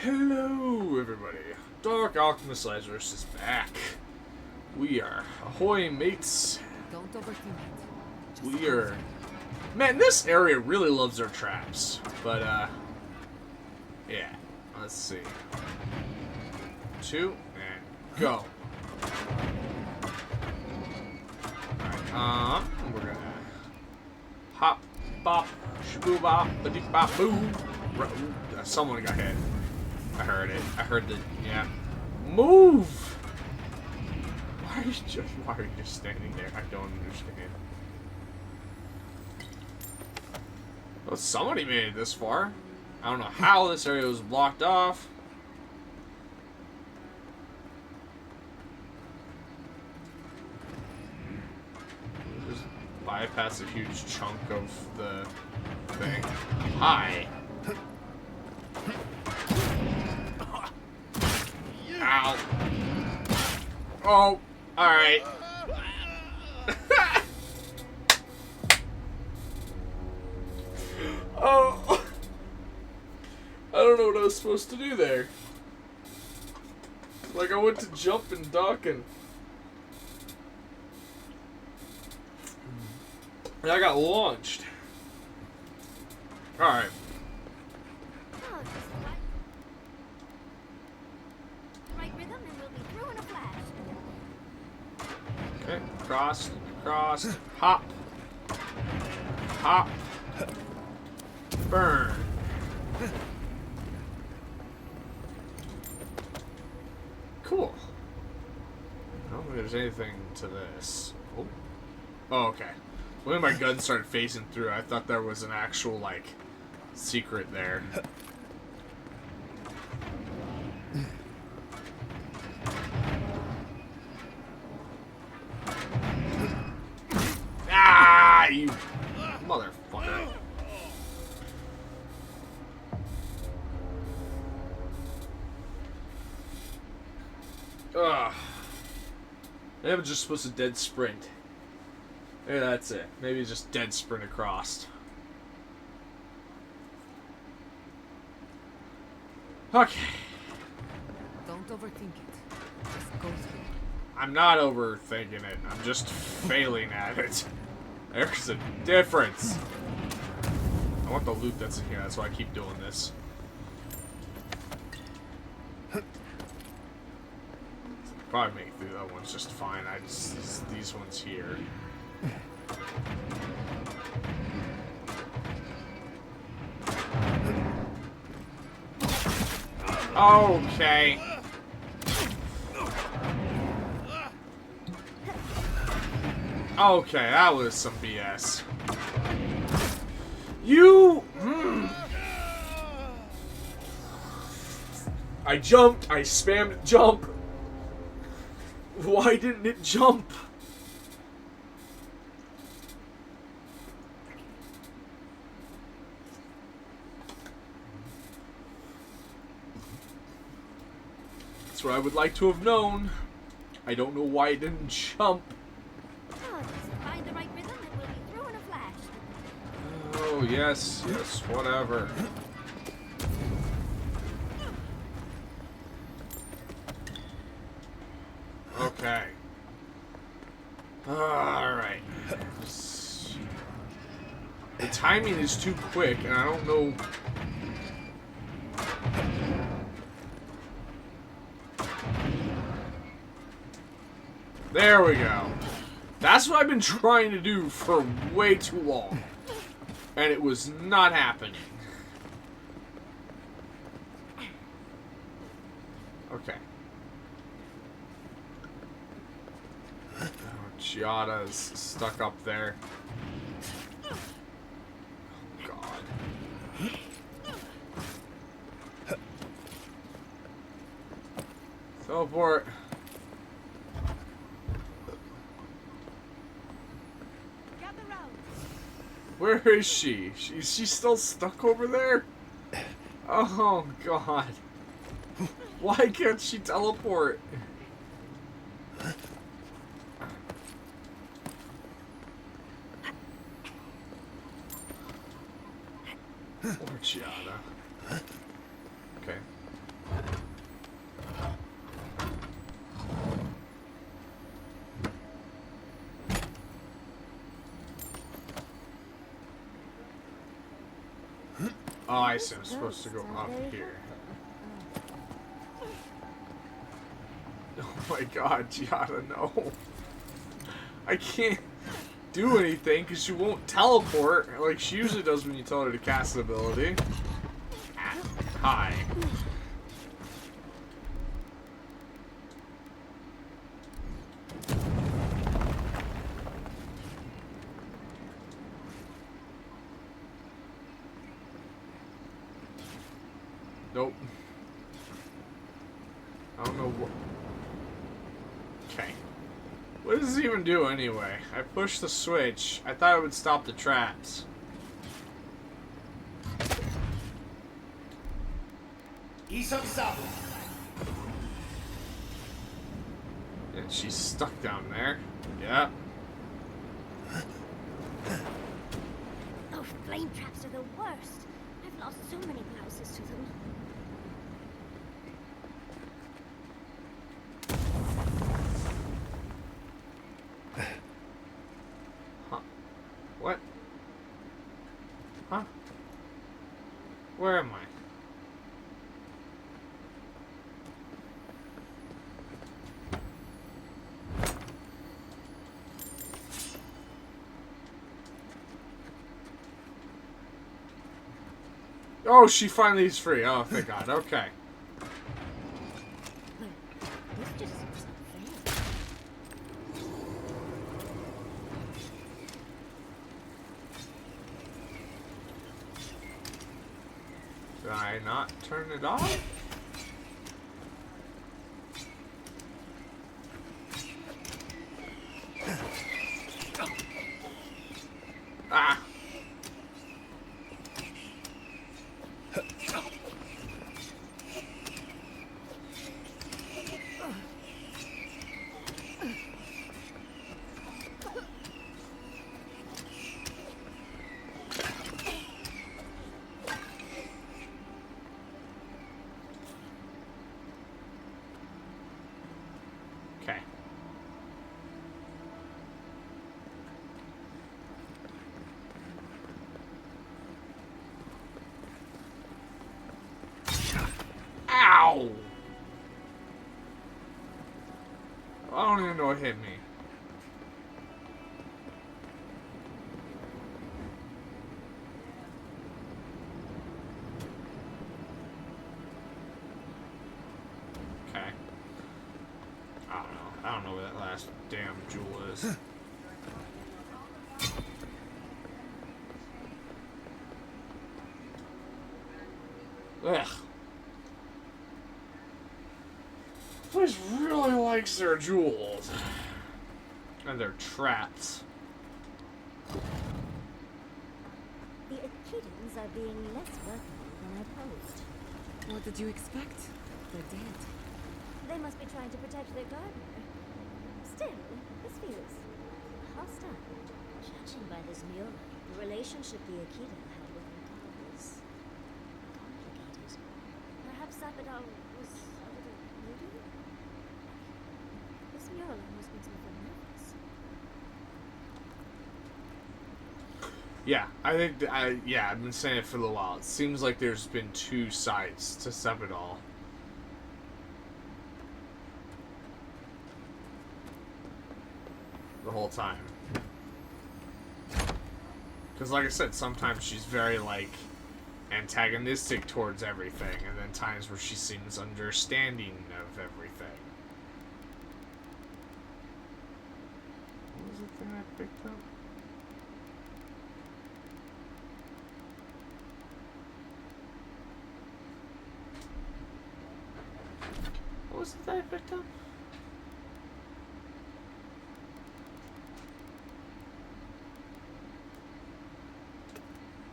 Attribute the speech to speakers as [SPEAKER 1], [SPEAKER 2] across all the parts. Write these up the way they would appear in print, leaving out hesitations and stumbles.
[SPEAKER 1] Hello, everybody. Dark Alchemist Lazarus is back. We are ahoy, mates.
[SPEAKER 2] Don't overthink it.
[SPEAKER 1] We are. Man, this area really loves their traps. But, yeah. Let's see. 2, and go. Alright, we're gonna hop, bop, shboo bop, ba-dee bop, boo. Someone got hit. I heard it. I heard the, yeah. Move! Why are you just standing there? I don't understand. Well, somebody made it this far. I don't know how this area was blocked off. Just bypass a huge chunk of the thing. Hi. Ow. Oh, alright. Oh. I don't know what I was supposed to do there. Like, I went to jump and duck and I got launched. Alright. Okay, cross, hop, hop, burn. Cool. I don't think there's anything to this. Oh, okay. When my gun started phasing through, I thought there was an actual, like, secret there. Ah, you motherfucker. Ugh. Maybe I'm just supposed to dead sprint. Maybe that's it. Maybe just dead sprint across. Okay.
[SPEAKER 2] Don't overthink it. Just go through.
[SPEAKER 1] I'm not overthinking it. I'm just failing at it. There's a difference. I want the loot that's in here. That's why I keep doing this. Probably make it through that one's just fine. I just these ones here. Okay. Okay, that was some BS. You. I jumped. I spammed jump. Why didn't it jump? That's what I would like to have known. I don't know why it didn't jump.
[SPEAKER 3] Find the right rhythm and we'll be through in a flash.
[SPEAKER 1] Oh, yes, whatever. Okay. Alright. The timing is too quick, and I don't know... There we go. That's what I've been trying to do for way too long. And it was not happening. Okay. Oh, Giada's stuck up there. Oh, God. Teleport. Where is she? Is she still stuck over there? Oh, God. Why can't she teleport? Poor Giada. Okay. Oh, I
[SPEAKER 3] These
[SPEAKER 1] see. I'm supposed to go
[SPEAKER 3] ghosts are
[SPEAKER 1] up
[SPEAKER 3] very
[SPEAKER 1] here.
[SPEAKER 3] helpful.
[SPEAKER 1] Oh my god, Giada, no. I can't do anything because she won't teleport like she usually does when you tell her to cast an ability. Ah, hi. Nope. I don't know what. Okay. What does this even do anyway? I pushed the switch. I thought it would stop the traps. And she's stuck down there. Yeah.
[SPEAKER 3] Oh, flame traps are the worst. I've lost so many blouses to them.
[SPEAKER 1] Huh. What? Huh? Where am I? Oh, she finally is free. Oh, thank God. Okay.
[SPEAKER 3] This just seems unfair.
[SPEAKER 1] Did I not turn it off? Ah. Okay. Ow! I don't even know what hit me. Okay. I don't know. I don't know where that last damn jewel is. Ugh. This place really likes their jewels. And their traps.
[SPEAKER 3] The Achidans are being less welcoming than I'd hoped.
[SPEAKER 2] What did you expect? They're dead.
[SPEAKER 3] They must be trying to protect their gardener. Still, this feels hostile. Judging by this mural, the relationship the Akita had with her god was complicated. Perhaps Avowed was a little moody? This mural almost makes me feel nervous.
[SPEAKER 1] Yeah, I think, I've been saying it for a little while. It seems like there's been two sides to Sepidol. The whole time. Because like I said, sometimes she's very, like, antagonistic towards everything, and then times where she seems understanding of everything. What was the thing I picked up? What was it that I picked up?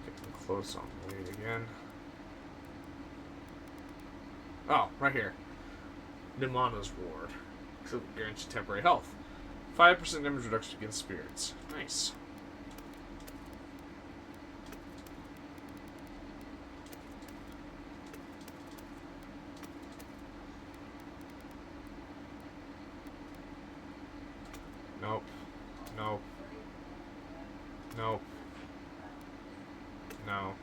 [SPEAKER 1] Getting close on the lead again. Oh, right here. Nimana's Ward. So grants you temporary health. 5% damage reduction against spirits. Nice. Nope. Nope. Nope. No.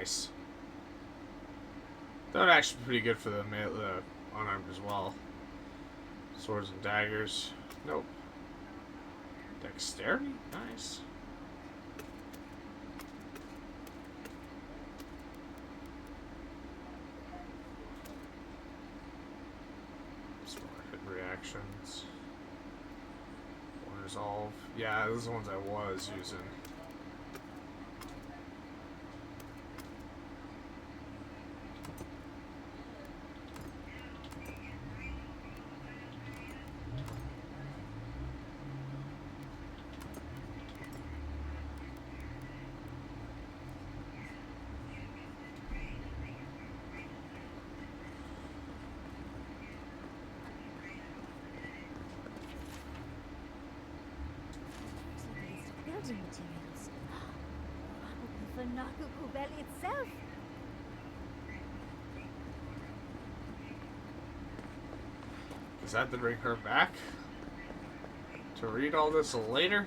[SPEAKER 1] Nice. That would actually be pretty good for the unarmed as well. Swords and daggers. Nope. Dexterity? Nice. Hit reactions. One resolve. Yeah, those are the ones I was using.
[SPEAKER 3] Building materials. Probably for Nakuku Valley itself.
[SPEAKER 1] Is that to bring her back? To read all this later?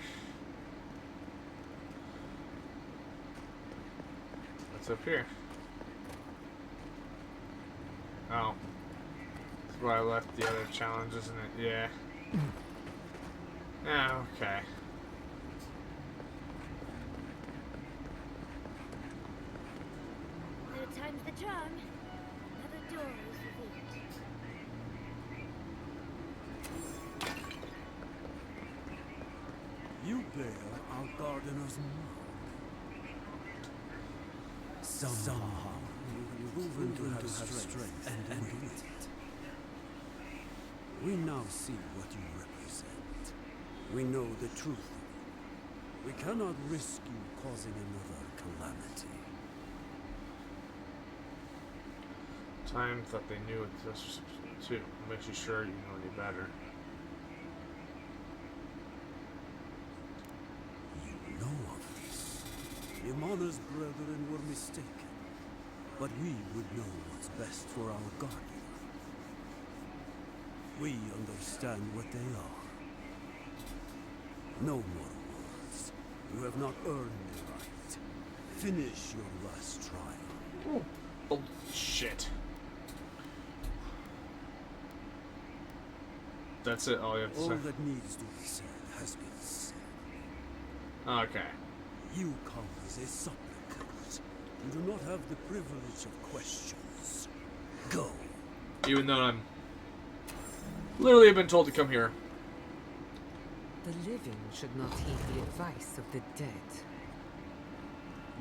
[SPEAKER 1] What's up here? Oh. That's where I left the other challenge, isn't it? Yeah. Ah, okay.
[SPEAKER 3] Third time's the charm. Another door is revealed.
[SPEAKER 4] You bear our gardener's mark. Somehow you've proven to have strength and wit. We now see what you represent. We know the truth of you. We cannot risk you causing another calamity.
[SPEAKER 1] Time thought they knew it just too. Makes you sure you know any better.
[SPEAKER 4] You know of this. Imana's brethren were mistaken, but we would know what's best for our guardian. We understand what they are. No more words. You have not earned the right. Finish your last trial.
[SPEAKER 1] Oh, shit. That's it, all you have to
[SPEAKER 4] All
[SPEAKER 1] say?
[SPEAKER 4] that needs to be said has been said.
[SPEAKER 1] Okay.
[SPEAKER 4] You come as a supplicant. You do not have the privilege of questions. Go.
[SPEAKER 1] Even though I'm literally been told to come here.
[SPEAKER 2] The living should not heed the advice of the dead.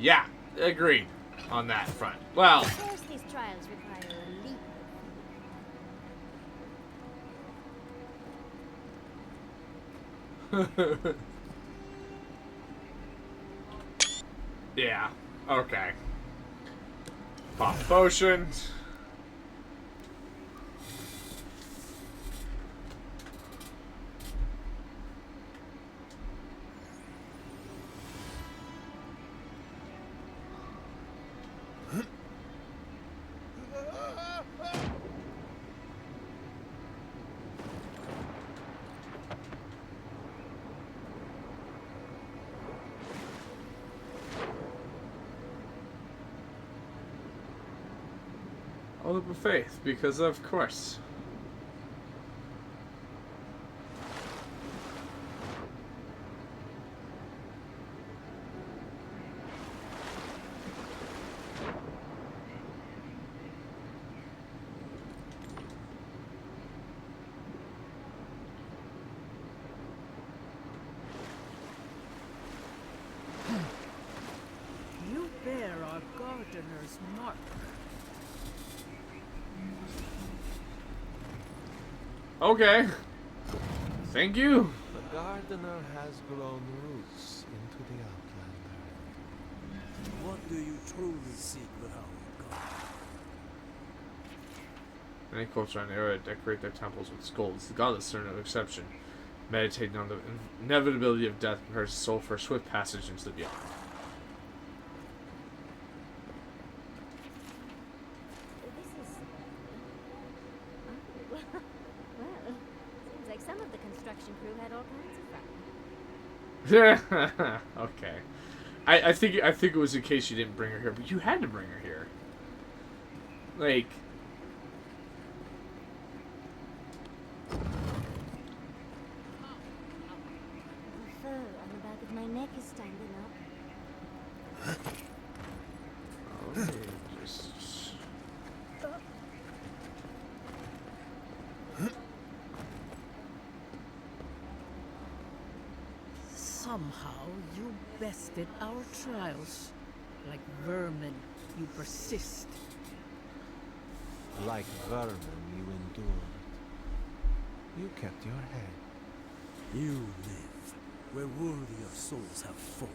[SPEAKER 1] Yeah, agreed on that front. Well,
[SPEAKER 3] Of course, these trials require a leap.
[SPEAKER 1] yeah, okay. Pop potion. All of faith, because of course.
[SPEAKER 5] You bear our gardener's mark.
[SPEAKER 1] Okay. Thank you.
[SPEAKER 6] The gardener has grown roots into the Outlander.
[SPEAKER 4] What do you truly seek with our God?
[SPEAKER 1] Many cultures in the area decorate their temples with skulls. The godless are no exception. Meditating on the inevitability of death prepares the soul for a swift passage into the beyond.
[SPEAKER 3] This is... Oh, well, seems like some of the construction crew had all kinds of fun.
[SPEAKER 1] Okay. I think it was in case you didn't bring her here, but you had to bring her here. Like,
[SPEAKER 3] The fur on the back of my neck is standing up.
[SPEAKER 1] okay, just
[SPEAKER 5] Somehow you bested our trials. Like vermin, you persist.
[SPEAKER 6] Like vermin, you endured. You kept your head.
[SPEAKER 4] You live where worthier souls have fallen.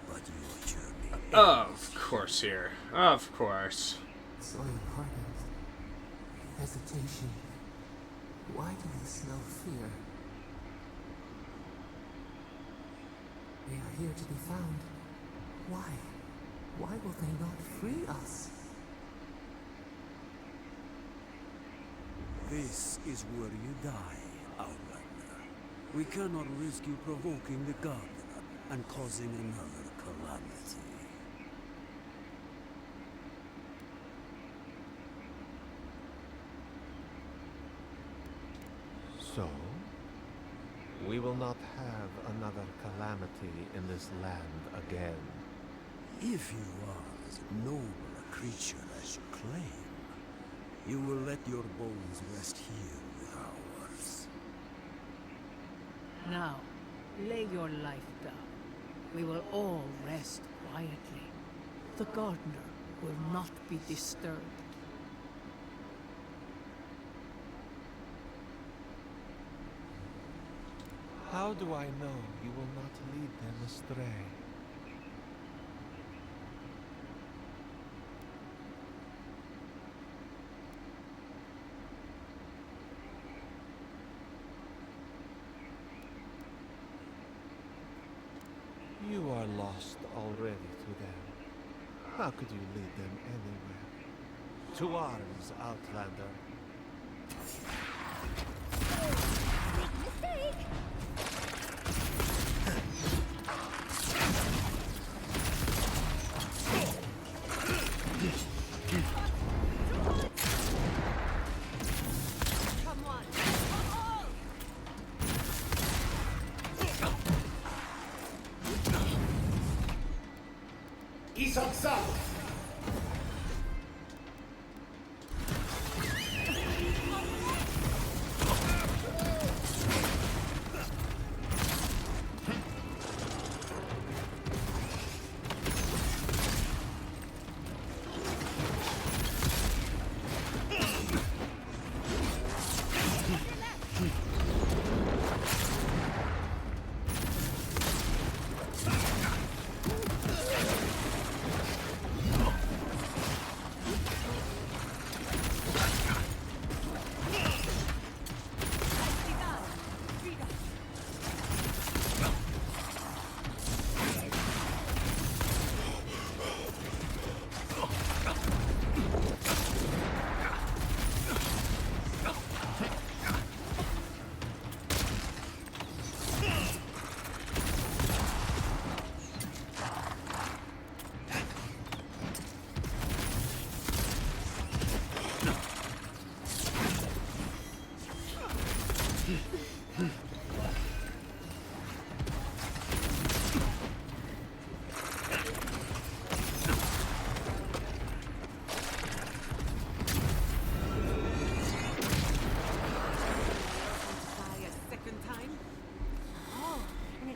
[SPEAKER 4] But your journey
[SPEAKER 1] of course here, of course.
[SPEAKER 7] So important. Hesitation. Why do they smell fear? They are here to be found. Why? Why will they not free us?
[SPEAKER 4] This is where you die, Outlander. We cannot risk you provoking the Gardener and causing another calamity.
[SPEAKER 6] So, we will not have another calamity in this land again.
[SPEAKER 4] If you are as noble a creature as you claim, you will let your bones rest here with ours.
[SPEAKER 5] Now, lay your life down. We will all rest quietly. The gardener will not be disturbed.
[SPEAKER 6] How do I know you will not lead them astray? You are lost already to them. How could you lead them anywhere? To arms, Outlander.
[SPEAKER 3] Mistake!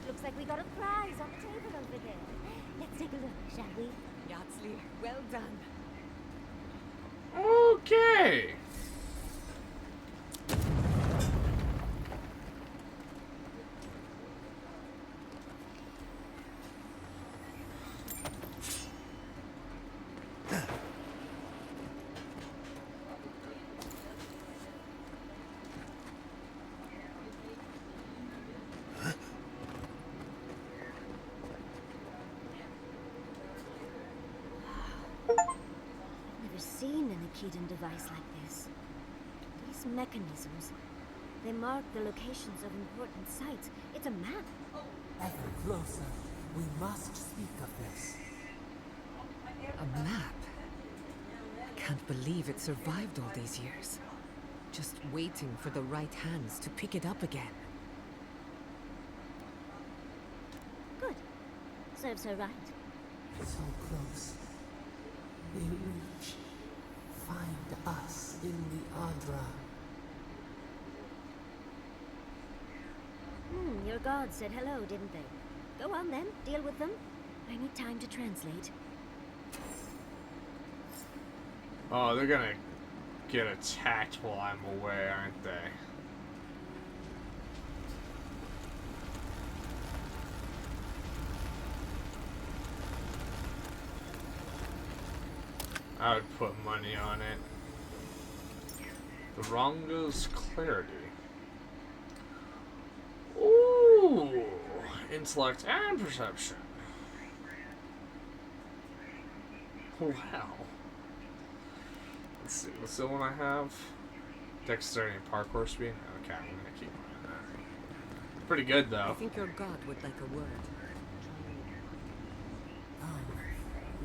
[SPEAKER 3] Looks like we got a prize on the table over there. Let's take a look, shall we?
[SPEAKER 2] Yardsley, well done.
[SPEAKER 1] Okay.
[SPEAKER 3] Never seen an Akedan device like this. These mechanisms, they mark the locations of important sites. It's a map.
[SPEAKER 7] Ever closer. We must speak of this.
[SPEAKER 2] A map. I can't believe it survived all these years. Just waiting for the right hands to pick it up again.
[SPEAKER 3] Good. Serves her right.
[SPEAKER 7] So close. In reach. Find us in the Adra.
[SPEAKER 3] Your gods said hello, didn't they? Go on then, deal with them. I need time to translate.
[SPEAKER 1] Oh, they're gonna get attacked while I'm away, aren't they? I would put money on it. The Ronga's Clarity. Ooh! Intellect and perception. Wow. Let's see, what's the one I have? Dexterity and parkour speed? Okay, I'm gonna keep on that. Pretty good
[SPEAKER 2] I
[SPEAKER 1] though.
[SPEAKER 2] think your god would like a word.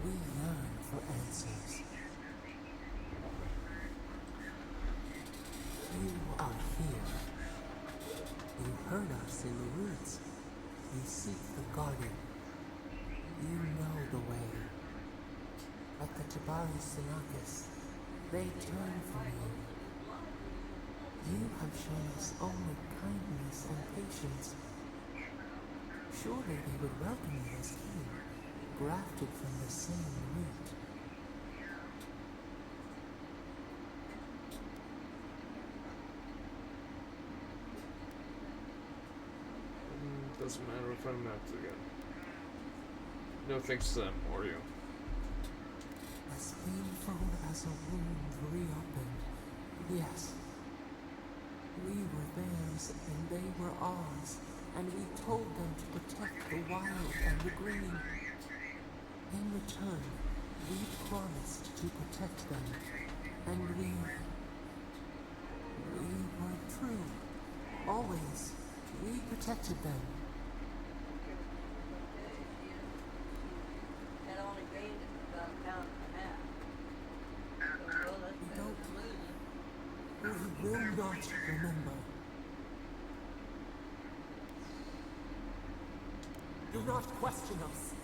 [SPEAKER 7] We yearn for answers. You are here. You heard us in the woods. You seek the garden. You know the way. Like the Jabari Sinakis, they turn from you. You have shown us only kindness and patience. Surely they would welcome you as king, grafted from the same root.
[SPEAKER 1] Doesn't matter if I'm not again. No thanks to them or you.
[SPEAKER 7] As painful as a wound reopened, yes. We were theirs and they were ours, and we told them to protect the wild and the green. In return, we promised to protect them, and we were true. Always, we protected them. We will not remember. Do not question us.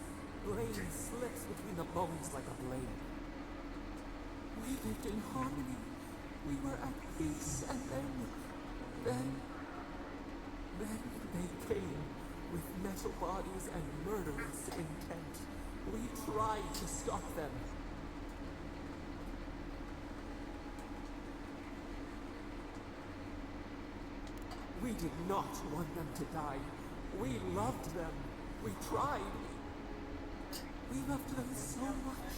[SPEAKER 7] Blade slips between the bones like a blade. We lived in harmony. We were at peace, and then they came with metal bodies and murderous intent. We tried to stop them. We did not want them to die. We loved them. We tried. We loved them so much.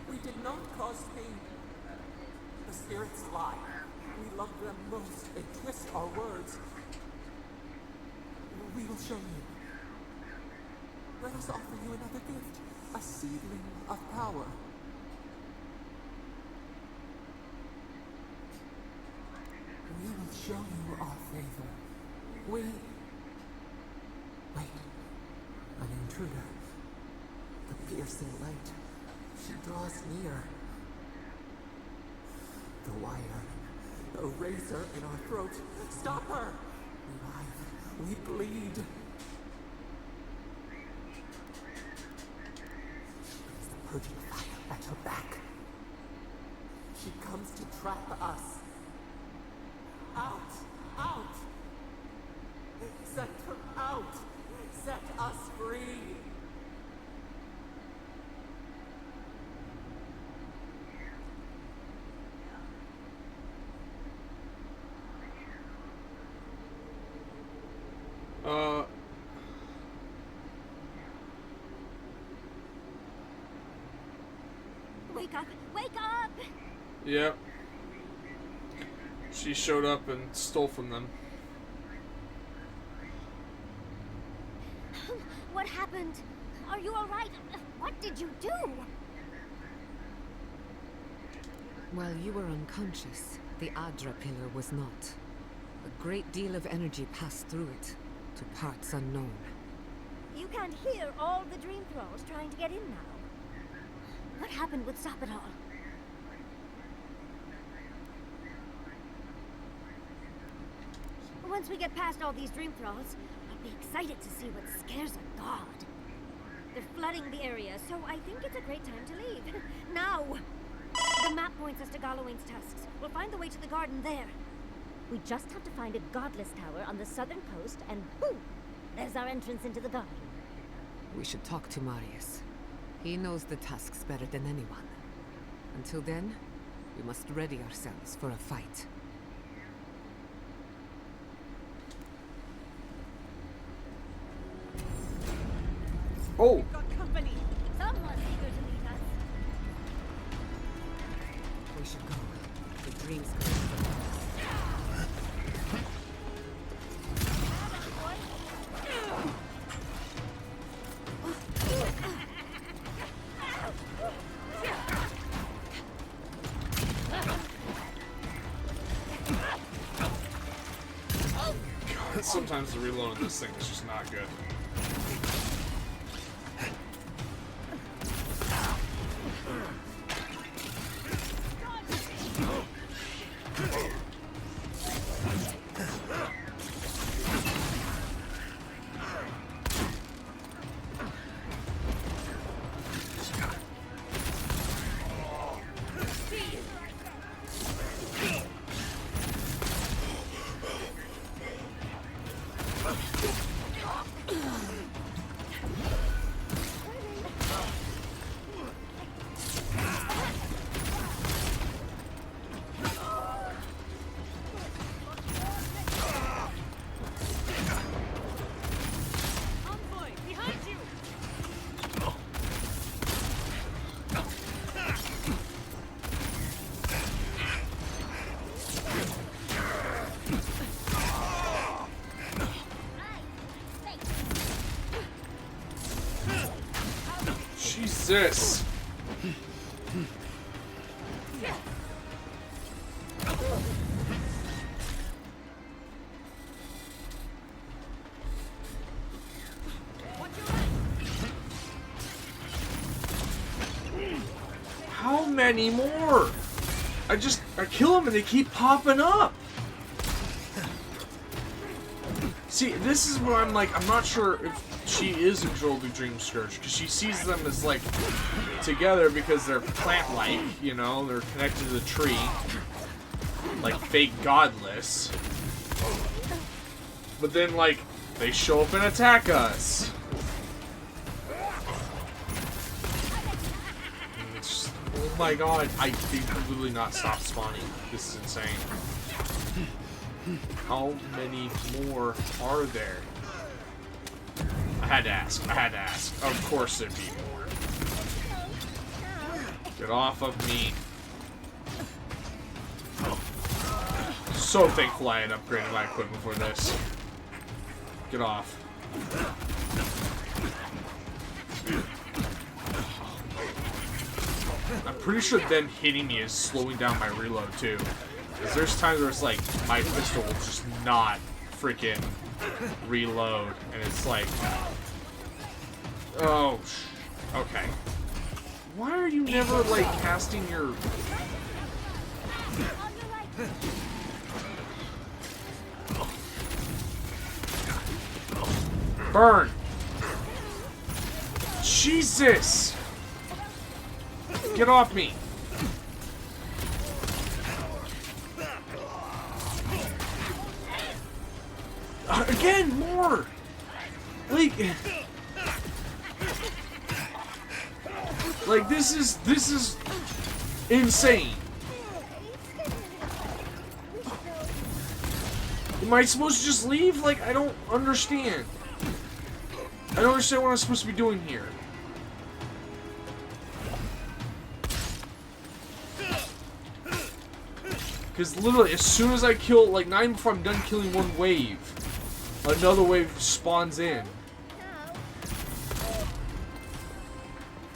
[SPEAKER 7] We did not cause pain. The spirits lie. We love them most. They twist our words. We will show you. Let us offer you another gift. A seedling of power. We will show you our favor. Wait, an intruder. The piercing light. She draws near. The wire. A razor in our throat. Stop her! We writhe. We bleed. She brings the purging fire at her back. She comes to trap us. Out! Out! Set her out! Set us free!
[SPEAKER 3] Wake up! Wake up!
[SPEAKER 1] Yep. She showed up and stole from them.
[SPEAKER 3] What happened? Are you alright? What did you do?
[SPEAKER 2] While you were unconscious, the Adra pillar was not. A great deal of energy passed through it, to parts unknown.
[SPEAKER 3] You can't hear all the dream thralls trying to get in now. What happened would stop it all. Once we get past all these dream thralls, I'll be excited to see what scares a god. They're flooding the area, so I think it's a great time to leave. Now! The map points us to Gallowayne's tusks. We'll find the way to the garden there. We just have to find a godless tower on the southern coast, and boom! There's our entrance into the garden.
[SPEAKER 2] We should talk to Marius. He knows the tusks better than anyone. Until then, we must ready ourselves for a fight.
[SPEAKER 1] Oh!
[SPEAKER 3] Company! Someone's eager to meet us.
[SPEAKER 2] We should go. The dreams come from us.
[SPEAKER 1] God, sometimes the reload of this thing is just not good. Jesus! How many more? I kill them and they keep popping up. See, this is what I'm like, I'm not sure if she is a Jolly Dream Scourge, because she sees them as, like, together because they're plant-like, you know, they're connected to the tree. Like, fake godless. But then, like, they show up and attack us. And it's just, oh my god, they could literally not stop spawning. This is insane. How many more are there? I had to ask. Of course there'd be more. Get off of me. So thankful I had upgraded my equipment for this. Get off. I'm pretty sure them hitting me is slowing down my reload too. Because there's times where it's like, my pistol will just not freaking reload. And it's like, oh, okay. Why are you never, like, casting your... Burn! Jesus! Get off me! Again, more! Like, this is insane. Am I supposed to just leave? Like, I don't understand. I don't understand what I'm supposed to be doing here. Because literally, as soon as I kill, like, not even before I'm done killing one wave, another wave spawns in.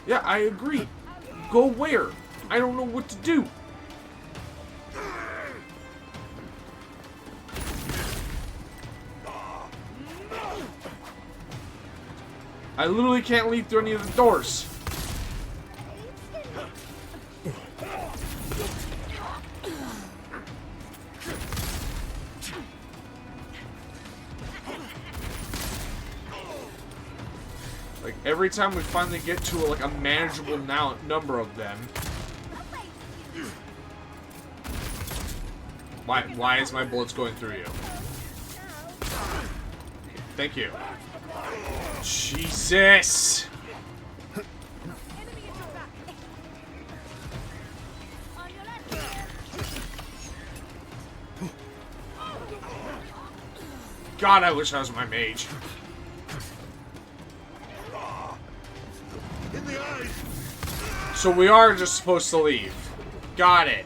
[SPEAKER 1] Yeah, I agree. Go where? I don't know what to do. I literally can't leap through any of the doors. Like, every time we finally get to like a manageable number of them. Why is my bullets going through you? Thank you. Jesus! God, I wish I was my mage. So we are just supposed to leave. Got it.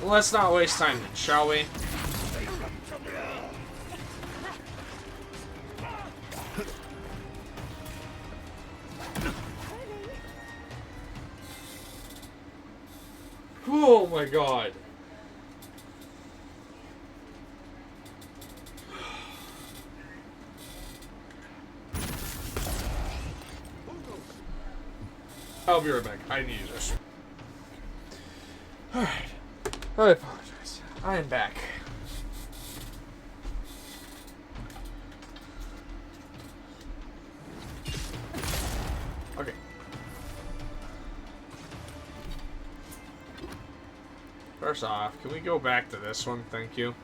[SPEAKER 1] Well, let's not waste time then, shall we? Oh my god. I'll be right back. I need this. Alright. I apologize. I am back. Okay. First off, can we go back to this one? Thank you.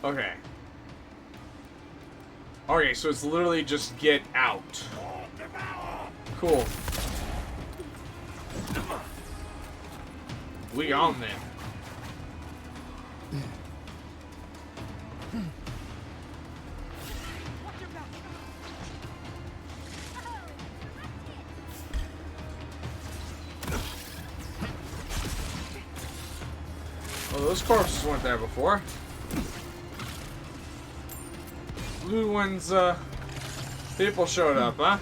[SPEAKER 1] Okay. Okay, so it's literally just get out. Cool. We on them. Well, those corpses weren't there before. Blue one's, people showed up, huh?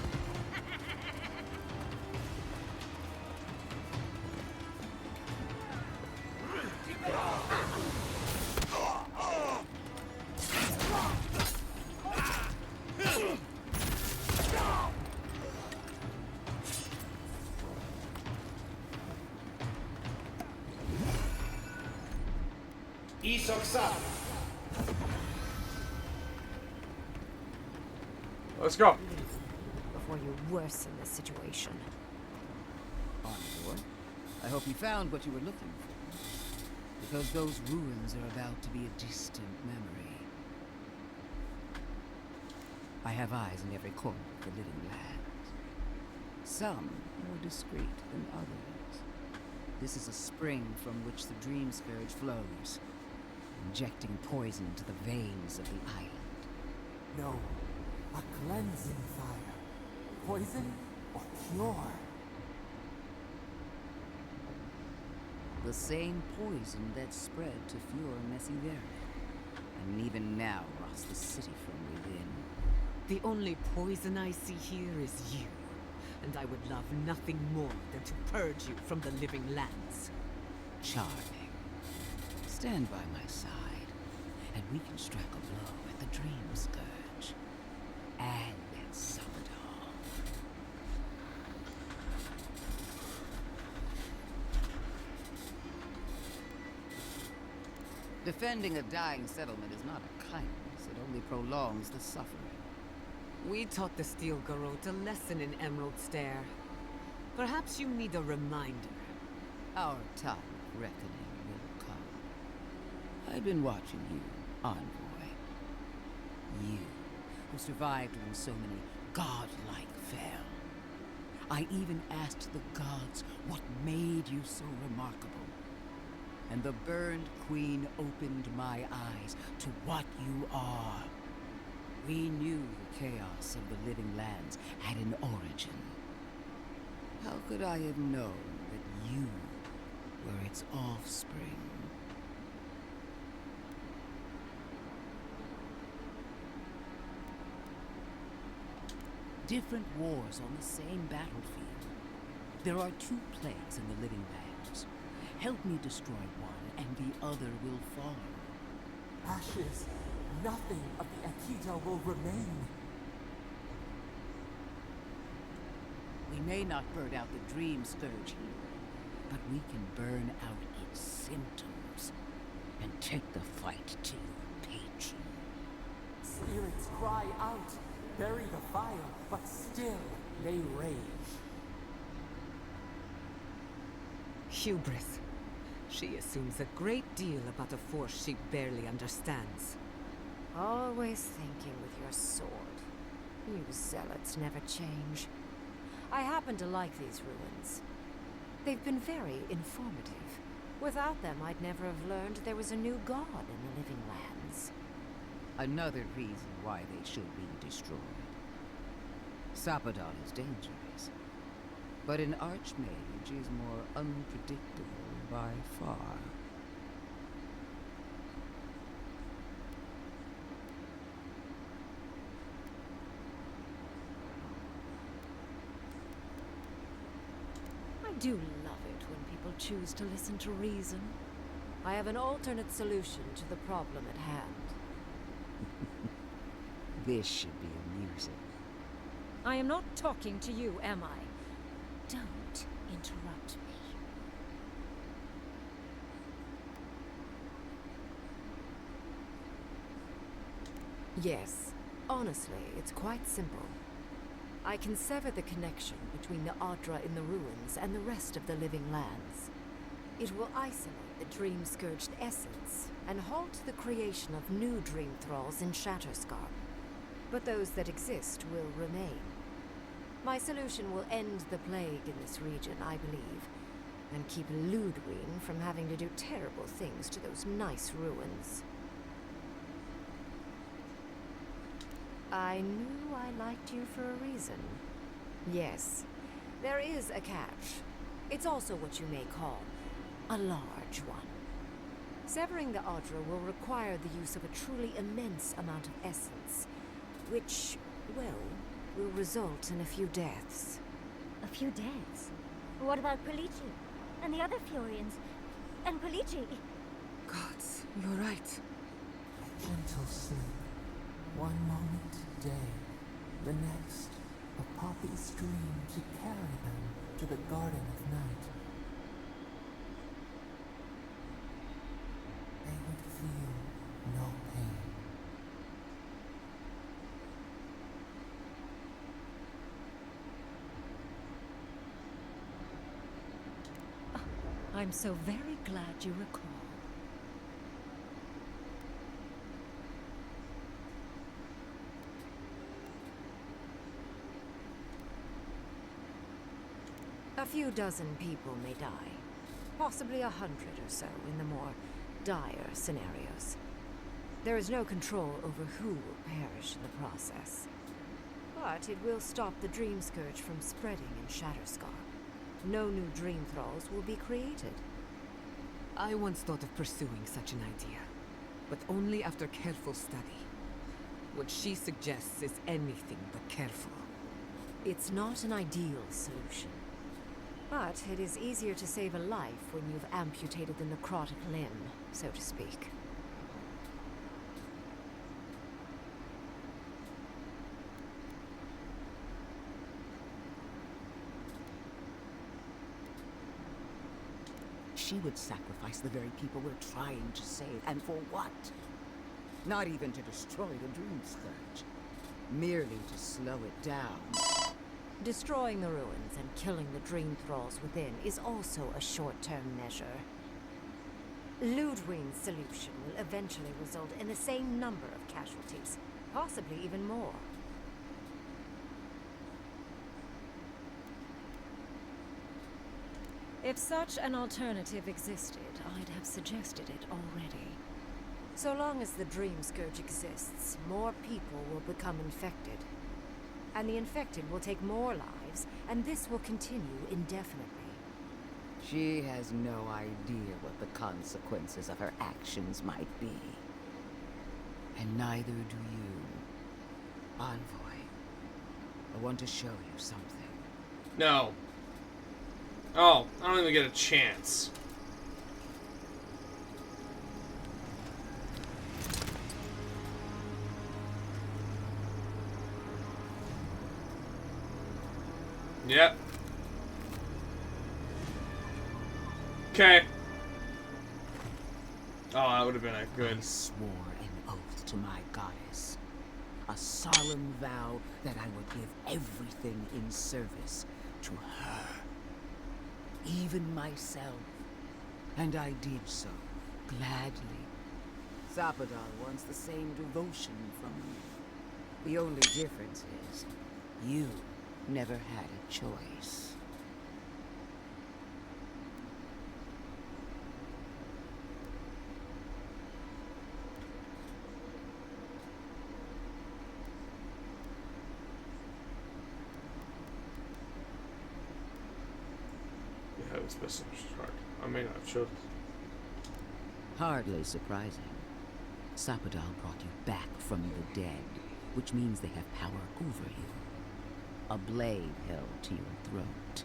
[SPEAKER 1] Let's go.
[SPEAKER 2] Before you worsen the situation.
[SPEAKER 8] Envoy, I hope you found what you were looking for. Because those ruins are about to be a distant memory. I have eyes in every corner of the living lands. Some more discreet than others. This is a spring from which the dream scourge flows, injecting poison into the veins of the island.
[SPEAKER 7] No. A cleansing fire. Poison or cure?
[SPEAKER 8] The same poison that spread to Fior Messivere, and even now rots the city from within.
[SPEAKER 2] The only poison I see here is you, and I would love nothing more than to purge you from the living lands.
[SPEAKER 8] Charming. Stand by my side, and we can strike a blow at the dream scourge. And sum it all. Defending a dying settlement is not a kindness. It only prolongs the suffering.
[SPEAKER 2] We taught the Steel Garrote a lesson in Emerald Stair. Perhaps you need a reminder.
[SPEAKER 8] Our time of reckoning will come. I've been watching you, Envoy. You, who survived when so many godlike fell. I even asked the gods what made you so remarkable. And the burned queen opened my eyes to what you are. We knew the chaos of the living lands had an origin. How could I have known that you were its offspring? Different wars on the same battlefield. There are two plagues in the living lands. Help me destroy one, and the other will follow.
[SPEAKER 7] Ashes, nothing of the Akita will remain.
[SPEAKER 8] We may not burn out the Dream Scourge here, but we can burn out its symptoms and take the fight to your patron.
[SPEAKER 7] Spirits cry out, bury the fire, but still they rage.
[SPEAKER 2] Hubris. She assumes a great deal about a force she barely understands.
[SPEAKER 3] Always thinking with your sword. You zealots never change. I happen to like these ruins. They've been very informative. Without them, I'd never have learned there was a new god in the living lands.
[SPEAKER 8] Another reason why they should be destroyed. Sapadon is dangerous, but an archmage is more unpredictable by far.
[SPEAKER 3] I do love it when people choose to listen to reason. I have an alternate solution to the problem at hand.
[SPEAKER 8] This should be amusing.
[SPEAKER 3] I am not talking to you, am I? Don't interrupt me.
[SPEAKER 9] Yes. Honestly, it's quite simple. I can sever the connection between the Adra in the ruins and the rest of the living lands. It will isolate the dream-scourged essence and halt the creation of new dream thralls in Shatterscarp. But those that exist will remain. My solution will end the plague in this region, I believe, and keep Ludwig from having to do terrible things to those nice ruins. I knew I liked you for a reason. Yes, there is a catch. It's also what you may call a large one. Severing the Adra will require the use of a truly immense amount of essence, which, well, will result in a few deaths.
[SPEAKER 3] A few deaths? What about Polici? And the other Furians? And Polici?
[SPEAKER 2] Gods, you're right.
[SPEAKER 7] A gentle sleep. One moment, day. The next, a poppy's dream to carry them to the Garden of Night. They would feel no pain.
[SPEAKER 3] I'm so very glad you recall.
[SPEAKER 9] A few dozen people may die. Possibly 100 or so in the more dire scenarios. There is no control over who will perish in the process. But it will stop the Dream Scourge from spreading in Shatterscarp. No new Dream Thralls will be created.
[SPEAKER 2] I once thought of pursuing such an idea, but only after careful study. What she suggests is anything but careful.
[SPEAKER 9] It's not an ideal solution. But it is easier to save a life when you've amputated the necrotic limb, so to speak.
[SPEAKER 8] She would sacrifice the very people we're trying to save, and for what? Not even to destroy the Dream Scourge. Merely to slow it down.
[SPEAKER 9] Destroying the ruins and killing the Dream Thralls within is also a short-term measure. Ludwig's solution will eventually result in the same number of casualties, possibly even more.
[SPEAKER 3] If such an alternative existed, I'd have suggested it already.
[SPEAKER 9] So long as the Dream Scourge exists, more people will become infected. And the infected will take more lives, and this will continue indefinitely.
[SPEAKER 8] She has no idea what the consequences of her actions might be. And neither do you, Envoy. want to show you something.
[SPEAKER 1] No. Oh, I don't even get a chance. Yep. Okay. Oh, that would have been a good.
[SPEAKER 8] I swore an oath to my goddess. A solemn vow that I would give everything in service to her. Even myself. And I did so, gladly. Zapadal wants the same devotion from you. The only difference is, you never had a choice.
[SPEAKER 1] Yeah, it was best hard. I may not have chosen.
[SPEAKER 8] Hardly surprising. Zapadal brought you back from the dead, which means they have power over you. A blade held to your throat.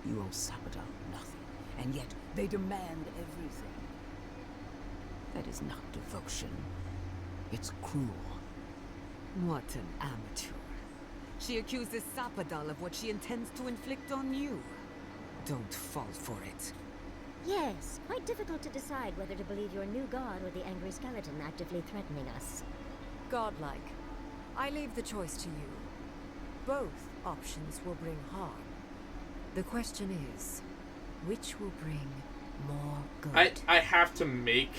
[SPEAKER 8] You owe Zapadal nothing, and yet they demand everything. That is not devotion. It's cruel.
[SPEAKER 2] What an amateur. She accuses Zapadal of what she intends to inflict on you. Don't fall for it.
[SPEAKER 3] Yes, quite difficult to decide whether to believe your new god or the angry skeleton actively threatening us.
[SPEAKER 9] Godlike. I leave the choice to you. Both options will bring harm. The question is, which will bring more good?
[SPEAKER 1] I have to make.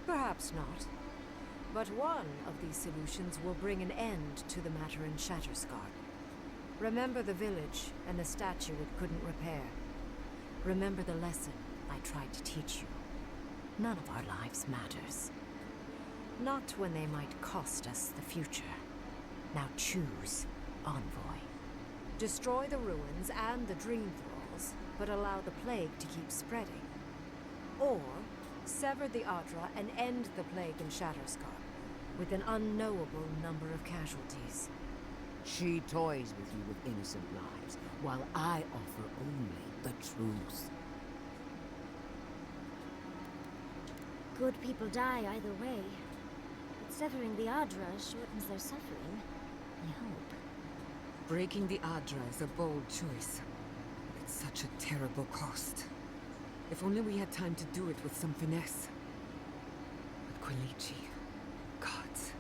[SPEAKER 9] Perhaps not. But one of these solutions will bring an end to the matter in Shatterscarp. Remember the village and the statue it couldn't repair. Remember the lesson I tried to teach you. None of our lives matters. Not when they might cost us the future. Now choose, Envoy. Destroy the ruins and the Dream Thralls, but allow the plague to keep spreading. Or sever the Adra and end the plague in Shatterscarp, with an unknowable number of casualties.
[SPEAKER 8] She toys with you with innocent lives, while I offer only the truth.
[SPEAKER 3] Good people die either way. But severing the Adra shortens their suffering, I hope.
[SPEAKER 2] Breaking the Adra is a bold choice. But it's such a terrible cost. If only we had time to do it with some finesse. But Quilici... Gods.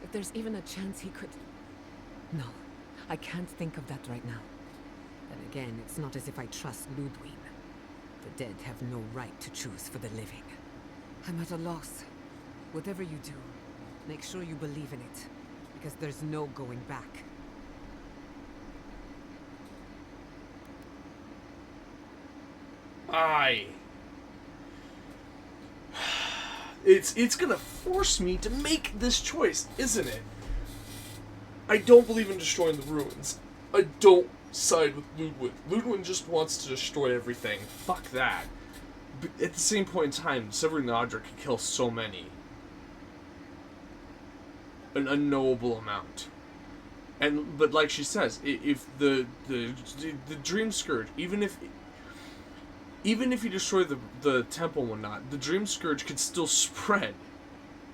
[SPEAKER 2] If there's even a chance he could... No, I can't think of that right now. Then again, it's not as if I trust Ludwig. The dead have no right to choose for the living. I'm at a loss. Whatever you do, make sure you believe in it. Because there's no going back.
[SPEAKER 1] It's gonna force me to make this choice, isn't it? I don't believe in destroying the ruins. I don't side with Ludwig. Ludwig just wants to destroy everything. Fuck that. But at the same point in time, severing the Adra could kill so many. An unknowable amount. But like she says, if the Dream Scourge, even if you destroy the temple and whatnot, the Dream Scourge could still spread.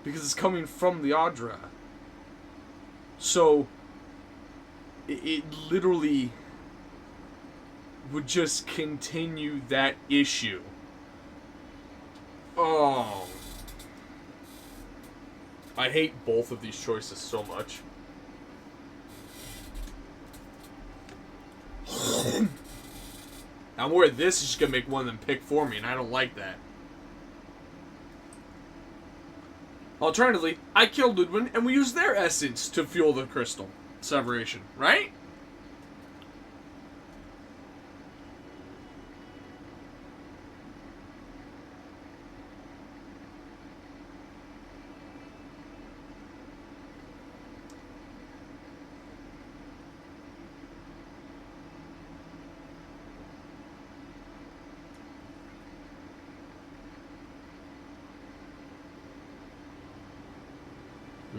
[SPEAKER 1] Because it's coming from the Adra. So, it literally would just continue that issue. Oh. I hate both of these choices so much. I'm worried this is just gonna make one of them pick for me, and I don't like that. Alternatively, I killed Ludwig, and we use their essence to fuel the crystal separation, right?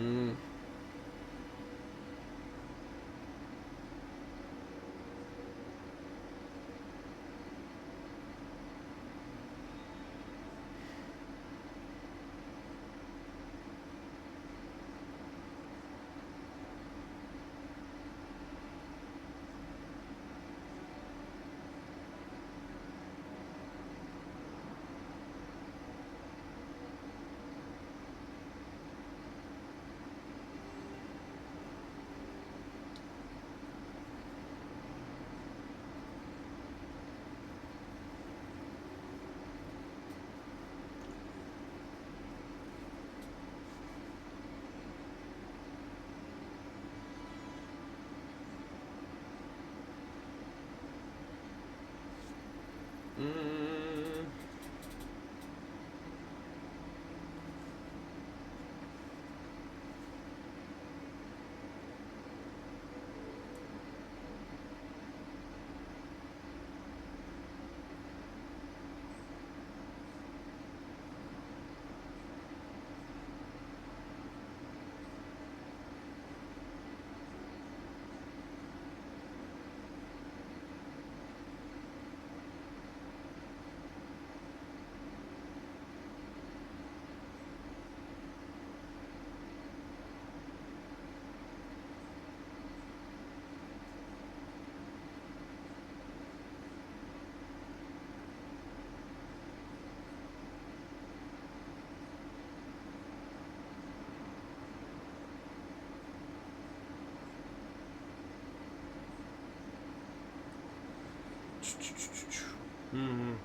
[SPEAKER 1] Mm. Mm. Mm.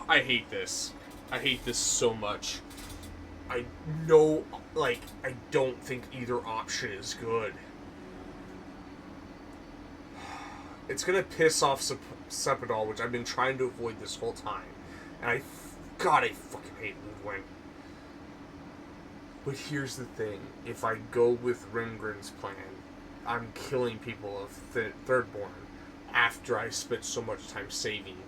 [SPEAKER 1] I hate this. I hate this so much. I know, like, I don't think either option is good. It's gonna piss off Sepidol, which I've been trying to avoid this whole time. And God, I fucking hate Ludwig. But here's the thing. If I go with Rimgrin's plan, I'm killing people of Thirdborn after I spent so much time saving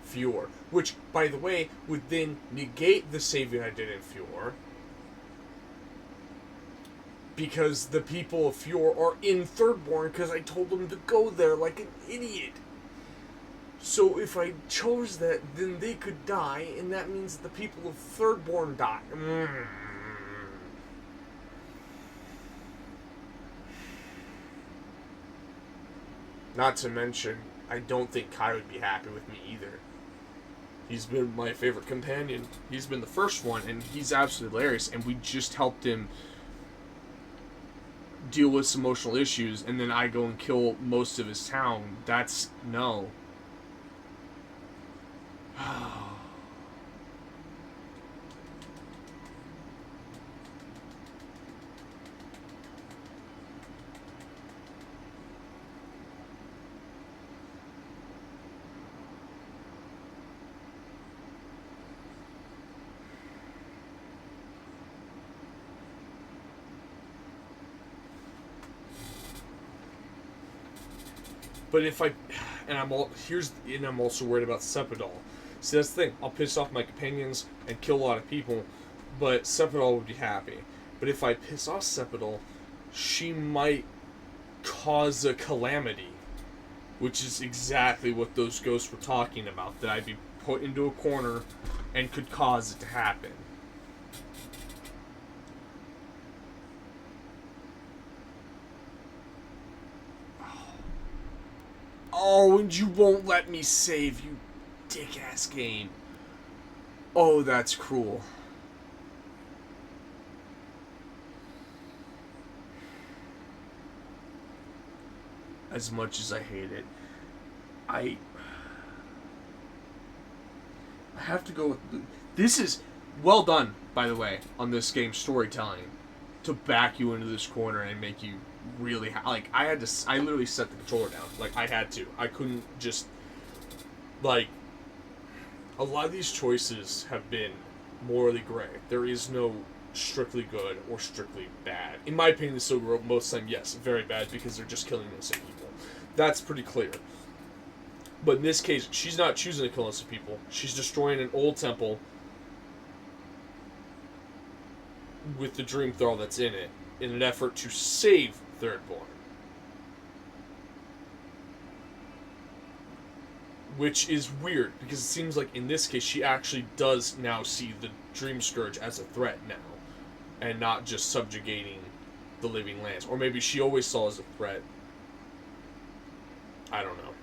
[SPEAKER 1] Fjord. Which, by the way, would then negate the saving I did in Fjord. Because the people of Fjord are in Thirdborn because I told them to go there like an idiot. So if I chose that, then they could die, and that means the people of Thirdborn die. Not to mention, I don't think Kai would be happy with me either. He's been my favorite companion. He's been the first one, and he's absolutely hilarious, and we just helped him deal with some emotional issues, and then I go and kill most of his town. That's... no. But if I, and I'm also worried about Sepidol. See, that's the thing. I'll piss off my companions and kill a lot of people, but Sepidol would be happy. But if I piss off Sepidol, she might cause a calamity, which is exactly what those ghosts were talking about. That I'd be put into a corner and could cause it to happen. Oh, and you won't let me save, you dick-ass game. Oh, that's cruel. As much as I hate it, I have to go with... This is well done, by the way, on this game's storytelling. To back you into this corner and make you really... like, I literally set the controller down. Like, I had to. I couldn't just... like... A lot of these choices have been morally gray. There is no strictly good or strictly bad. In my opinion, the Silver Road, most of the time, yes, very bad because they're just killing innocent people. That's pretty clear. But in this case, she's not choosing to kill innocent people. She's destroying an old temple with the Dream Thrall that's in it in an effort to save Thirdborn. Which is weird, because it seems like in this case she actually does now see the Dream Scourge as a threat now, and not just subjugating the living lands. Or maybe she always saw it as a threat. I don't know.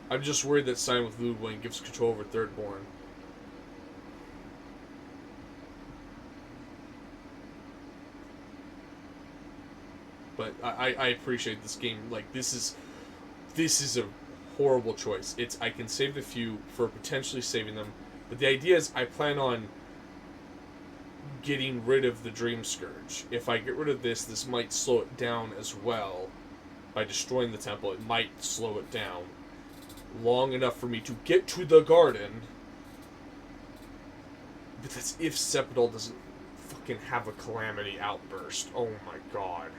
[SPEAKER 1] I'm just worried that signing with Ludwig gives control over Thirdborn. But I appreciate this game. Like, this is a horrible choice. I can save the few for potentially saving them, but the idea is I plan on getting rid of the Dream Scourge. If I get rid of this might slow it down as well. By destroying the temple, it might slow it down long enough for me to get to the garden. But that's if Sepidol doesn't fucking have a calamity outburst. Oh my god.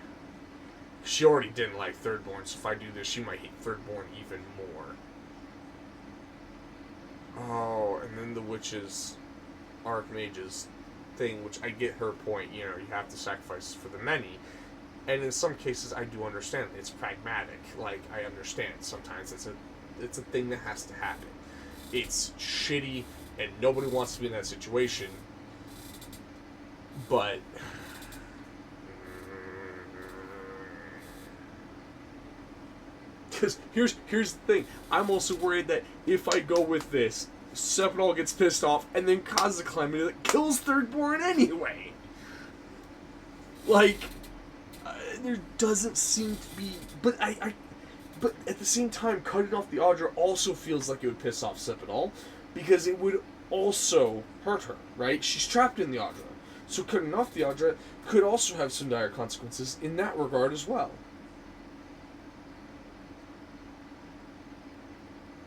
[SPEAKER 1] She already didn't like Thirdborn, so if I do this, she might hate Thirdborn even more. Oh, and then the witches, archmages thing, which I get her point, you know, you have to sacrifice for the many. And in some cases, I do understand. It's pragmatic. Like, I understand. Sometimes it's a thing that has to happen. It's shitty, and nobody wants to be in that situation. But... because here's the thing. I'm also worried that if I go with this, Sepidol gets pissed off and then causes a calamity that kills Thirdborn anyway. Like, there doesn't seem to be... But but at the same time, cutting off the Audra also feels like it would piss off Sepidol, because it would also hurt her, right? She's trapped in the Audra. So cutting off the Audra could also have some dire consequences in that regard as well.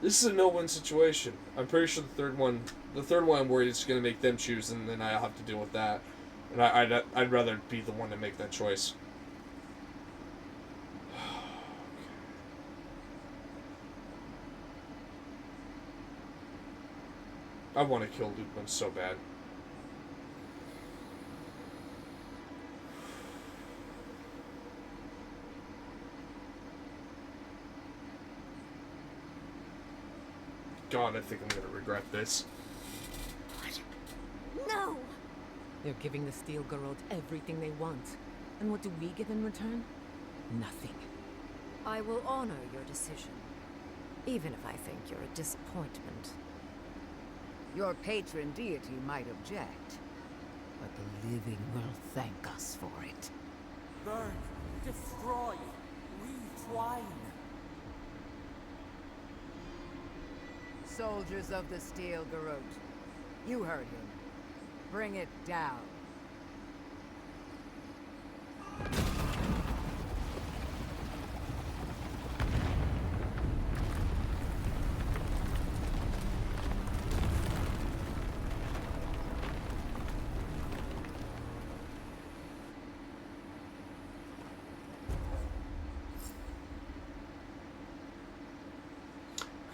[SPEAKER 1] This is a no-win situation. I'm pretty sure the third one I'm worried is going to make them choose, and then I'll have to deal with that. And I'd rather be the one to make that choice. I want to kill Ludwig so bad. God, I think I'm gonna regret this.
[SPEAKER 3] No!
[SPEAKER 2] They're giving the Steel Garrote everything they want. And what do we give in return? Nothing.
[SPEAKER 9] I will honor your decision, even if I think you're a disappointment.
[SPEAKER 8] Your patron deity might object, but the living will thank us for it.
[SPEAKER 7] Burn, destroy, retwine.
[SPEAKER 8] Soldiers of the Steel Garrote, you heard him. Bring it down.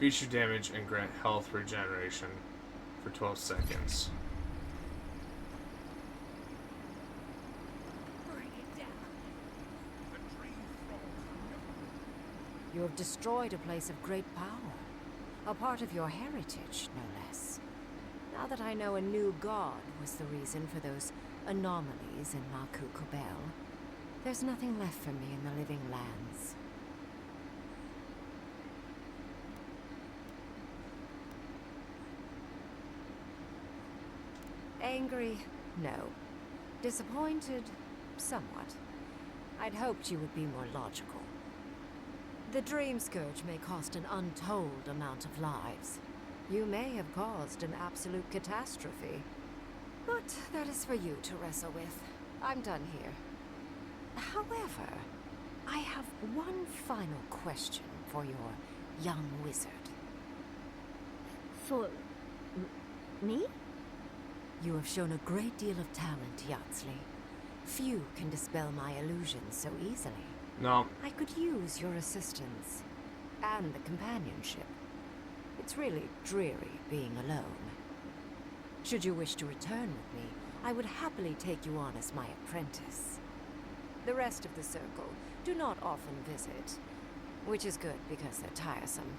[SPEAKER 1] Increase your damage and grant health regeneration for 12 seconds.
[SPEAKER 3] Bring it down.
[SPEAKER 9] You have destroyed a place of great power. A part of your heritage, no less. Now that I know a new god was the reason for those anomalies in Maku Kubel, There's nothing left for me in the living lands. Angry? No. Disappointed? Somewhat. I'd hoped you would be more logical. The Dream Scourge may cost an untold amount of lives. You may have caused an absolute catastrophe. But that is for you to wrestle with. I'm done here. However, I have one final question for your young wizard.
[SPEAKER 3] For... me?
[SPEAKER 9] You have shown a great deal of talent, Yatsley. Few can dispel my illusions so easily.
[SPEAKER 1] No.
[SPEAKER 9] I could use your assistance. And the companionship. It's really dreary being alone. Should you wish to return with me, I would happily take you on as my apprentice. The rest of the circle do not often visit, which is good because they're tiresome.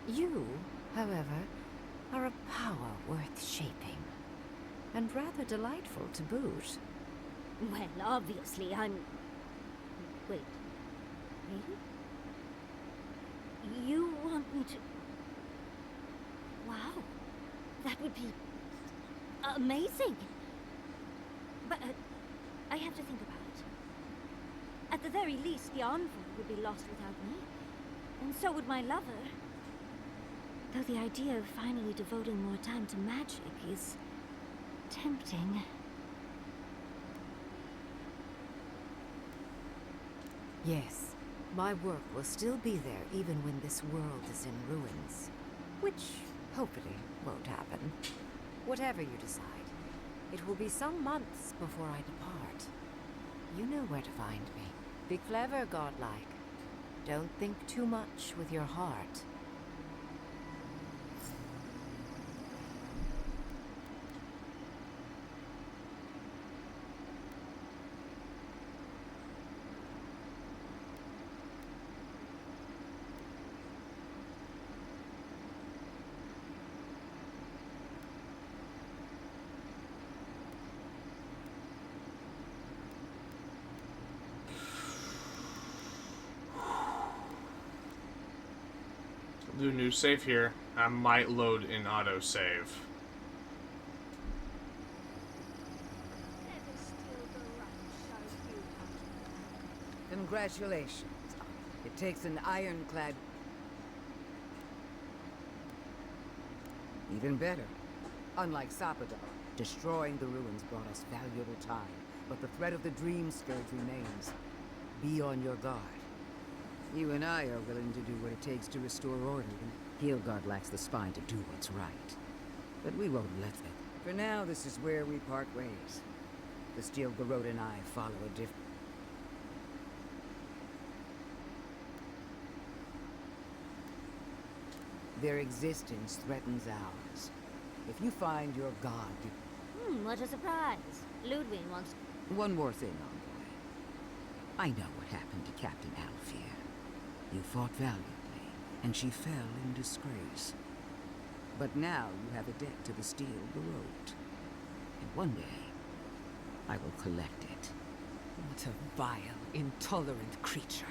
[SPEAKER 9] You, however, are a power worth shaping. And rather delightful to boot.
[SPEAKER 3] Well, obviously, I'm... Wait. Really? You want me to... Wow. That would be... amazing. But, I have to think about it. At the very least, the envoy would be lost without me. And so would my lover. Though the idea of finally devoting more time to magic is... tempting.
[SPEAKER 9] Yes, my work will still be there even when this world is in ruins. Which, hopefully, won't happen. Whatever you decide, it will be some months before I depart. You know where to find me. Be clever, godlike. Don't think too much with your heart.
[SPEAKER 1] Do a new save here. I might load in autosave.
[SPEAKER 8] Congratulations. It takes an ironclad... Even better. Unlike Sapadar, destroying the ruins brought us valuable time, but the threat of the Dream Scourge remains. Be on your guard. You and I are willing to do what it takes to restore order, and Heelgard lacks the spine to do what's right. But we won't let them. For now, this is where we part ways. The Steel Garrote and I follow a different... Their existence threatens ours. If you find your god...
[SPEAKER 3] What a surprise. Ludwig wants...
[SPEAKER 8] One more thing, envoy. I know what happened to Captain Alfear. You fought valiantly, and she fell in disgrace. But now you have a debt to the Steel Garrote. And one day, I will collect it.
[SPEAKER 2] What a vile, intolerant creature.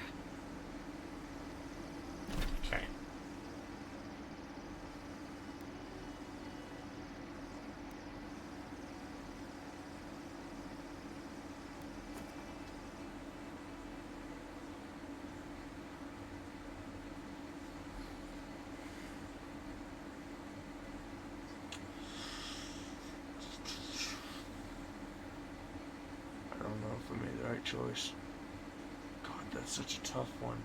[SPEAKER 1] Okay. I don't know if I made the right choice. God, that's such a tough one.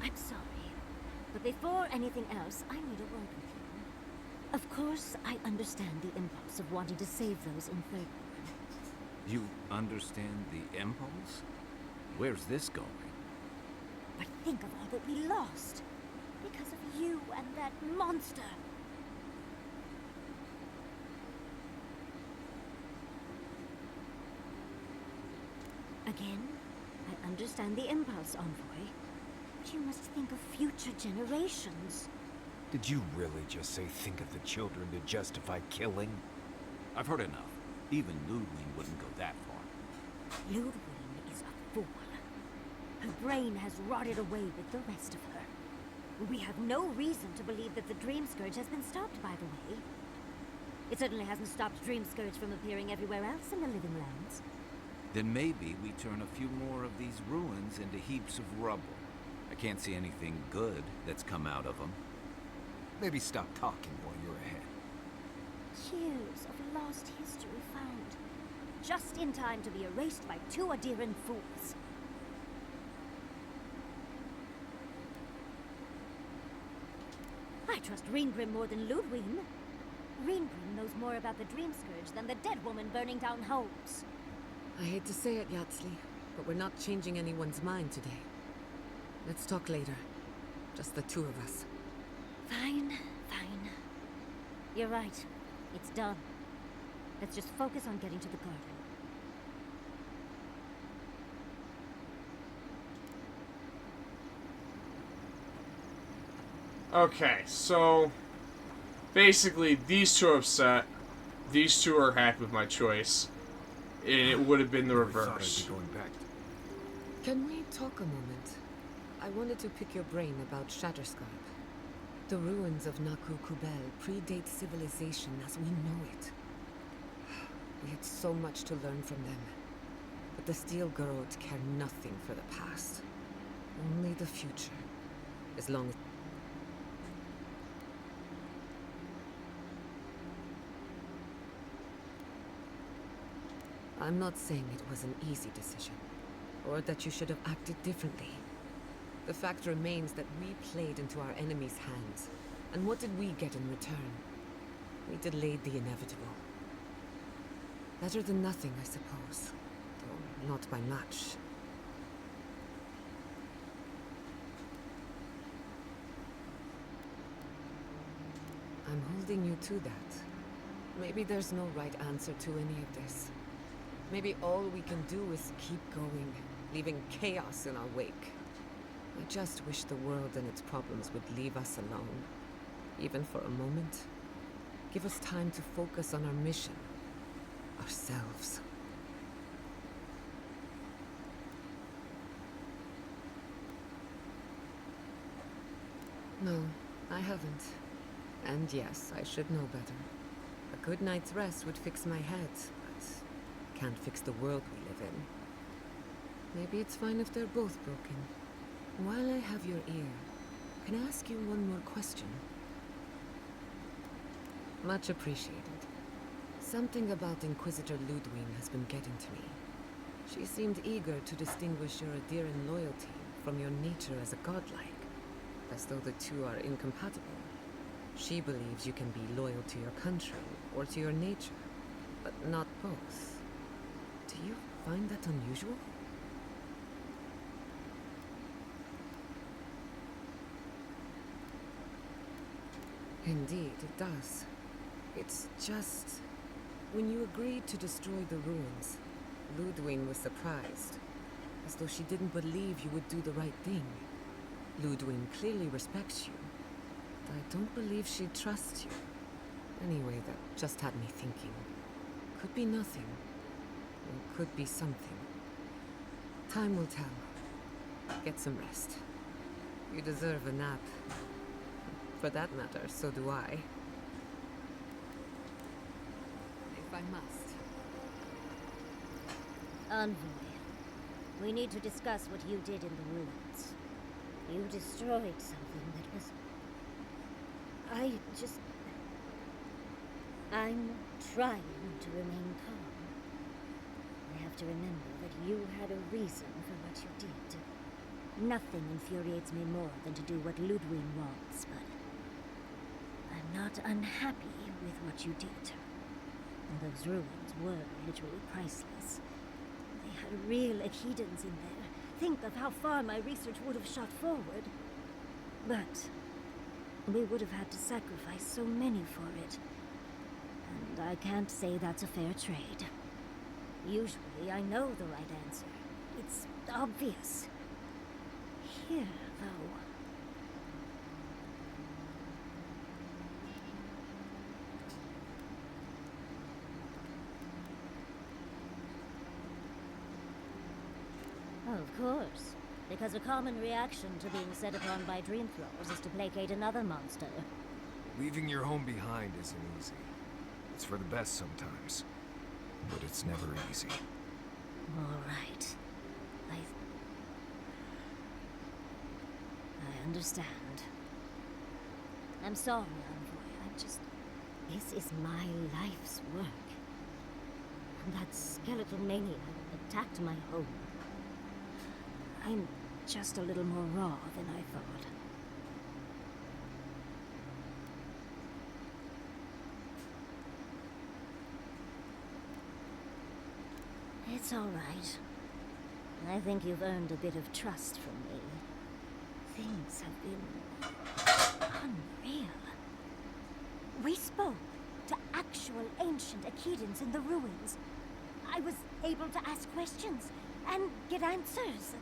[SPEAKER 3] I'm sorry, but before anything else, I need a word with you. Of course, I understand the impulse of wanting to save those in Third.
[SPEAKER 10] You understand the impulse? Where's this going?
[SPEAKER 3] But think of all that we lost. Because of you and that monster. Again, I understand the impulse, envoy. But you must think of future generations.
[SPEAKER 10] Did you really just say think of the children to justify killing? I've heard enough. Even Ludwig wouldn't go that far.
[SPEAKER 3] Ludwig is a fool. Her brain has rotted away with the rest of her. We have no reason to believe that the Dream Scourge has been stopped, by the way. It certainly hasn't stopped Dream Scourge from appearing everywhere else in the Living Lands.
[SPEAKER 10] Then maybe we turn a few more of these ruins into heaps of rubble. I can't see anything good that's come out of them. Maybe stop talking while you're ahead.
[SPEAKER 3] Years of lost history found, just in time to be erased by two Adiran fools. I trust Reengrim more than Ludwig. Reengrim knows more about the Dream Scourge than the dead woman burning down homes.
[SPEAKER 2] I hate to say it, Yatsley, but we're not changing anyone's mind today. Let's talk later. Just the two of us.
[SPEAKER 3] Fine, fine. You're right. It's done. Let's just focus on getting to the garden.
[SPEAKER 1] Okay, so basically these two are upset. These two are happy with my choice. And it would have been the reverse.
[SPEAKER 2] Can we talk a moment? I wanted to pick your brain about Shatterscarp. The ruins of Naku Kubel predate civilization as we know it. We had so much to learn from them. But the Steel Girls care nothing for the past. Only the future. As long as... I'm not saying it was an easy decision, or that you should have acted differently. The fact remains that we played into our enemy's hands, and what did we get in return? We delayed the inevitable. Better than nothing, I suppose, though not by much. I'm holding you to that. Maybe there's no right answer to any of this. Maybe all we can do is keep going, leaving chaos in our wake. I just wish the world and its problems would leave us alone. Even for a moment. Give us time to focus on our mission. Ourselves. No, I haven't. And yes, I should know better. A good night's rest would fix my head, but can't fix the world we live in. Maybe it's fine if they're both broken. While I have your ear, can I ask you one more question? Much appreciated. Something about Inquisitor Ludwig has been getting to me. She seemed eager to distinguish your Adiran loyalty from your nature as a godlike, as though the two are incompatible. She believes you can be loyal to your country or to your nature, but not both. Do you find that unusual? Indeed, it does. It's just... When you agreed to destroy the ruins, Ludwig was surprised, as though she didn't believe you would do the right thing. Ludwig clearly respects you, but I don't believe she trusts you. Anyway, that just had me thinking. Could be nothing, or could be something. Time will tell. Get some rest. You deserve a nap. For that matter, so do I. If I must.
[SPEAKER 3] Envoy, we need to discuss what you did in the ruins. You destroyed something that was... I'm trying to remain calm. I have to remember that you had a reason for what you did. Nothing infuriates me more than to do what Ludwig wants, but... I'm not unhappy with what you did. And those ruins were literally priceless. They had real Echidans in there. Think of how far my research would have shot forward. But we would have had to sacrifice so many for it. And I can't say that's a fair trade. Usually I know the right answer. It's obvious. Here, though... of course. Because a common reaction to being set upon by dream thralls is to placate another monster.
[SPEAKER 11] Leaving your home behind isn't easy. It's for the best sometimes, but it's never easy.
[SPEAKER 3] All right. I understand. I'm sorry, Envoy. This is my life's work. That skeletal maniac attacked my home. I'm just a little more raw than I thought. It's all right. I think you've earned a bit of trust from me. Things have been unreal. We spoke to actual ancient Akedans in the ruins. I was able to ask questions and get answers.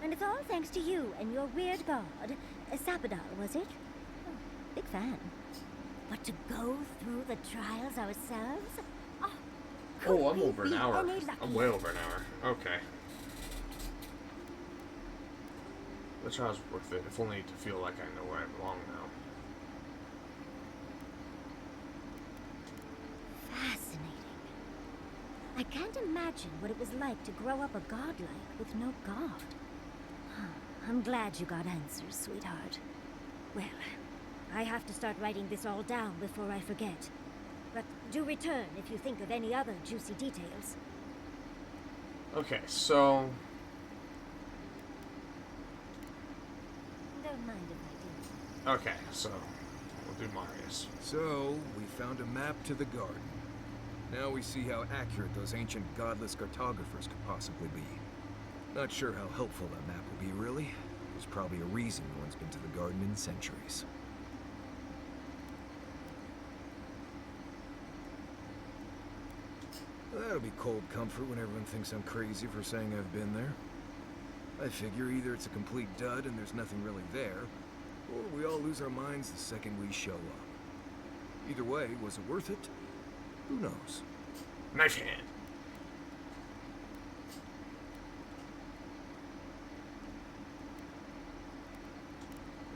[SPEAKER 3] And it's all thanks to you and your weird god, Sabadal, was it? Oh, big fan. But to go through the trials ourselves?
[SPEAKER 1] Oh, I'm over an hour. I'm way over an hour. Okay. The trial's worth it, if only to feel like I know where I belong now.
[SPEAKER 3] Fascinating. I can't imagine what it was like to grow up a godlike with no god. I'm glad you got answers, sweetheart. Well, I have to start writing this all down before I forget. But do return if you think of any other juicy details.
[SPEAKER 1] Okay, so...
[SPEAKER 3] Don't mind if I do.
[SPEAKER 1] Okay, so we'll do Marius.
[SPEAKER 11] So, we found a map to the garden. Now we see how accurate those ancient godless cartographers could possibly be. Not sure how helpful that map will be, really. There's probably a reason no one's been to the garden in centuries. That'll be cold comfort when everyone thinks I'm crazy for saying I've been there. I figure either it's a complete dud and there's nothing really there, or we all lose our minds the second we show up. Either way, was it worth it? Who knows?
[SPEAKER 1] Knife hand.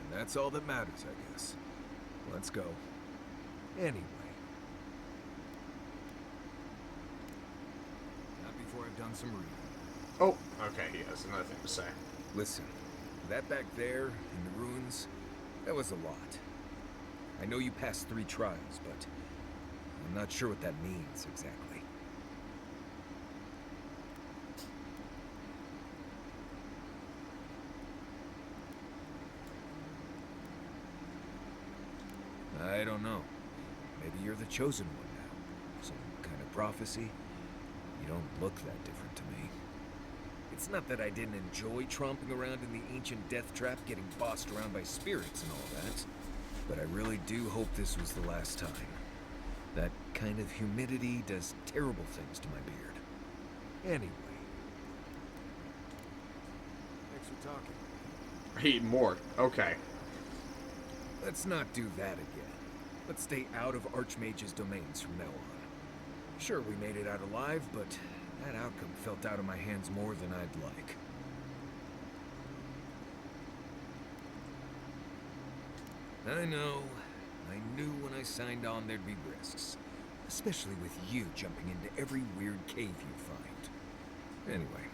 [SPEAKER 11] And that's all that matters, I guess. Let's go. Anyway. Not before I've done some reading.
[SPEAKER 1] Oh, okay, he has another thing to say.
[SPEAKER 11] Listen, that back there, in the ruins, that was a lot. I know you passed 3 trials, but I'm not sure what that means exactly. I don't know. Maybe you're the chosen one now. Some kind of prophecy. You don't look that different to me. It's not that I didn't enjoy tromping around in the ancient death trap, getting bossed around by spirits and all that. But I really do hope this was the last time. That kind of humidity does terrible things to my beard. Anyway. Thanks for talking.
[SPEAKER 1] He more. Okay.
[SPEAKER 11] Let's not do that again. Let's stay out of Archmage's domains from now on. Sure, we made it out alive, but that outcome felt out of my hands more than I'd like. I know. I knew when I signed on there'd be risks. Especially with you jumping into every weird cave you find. Anyway,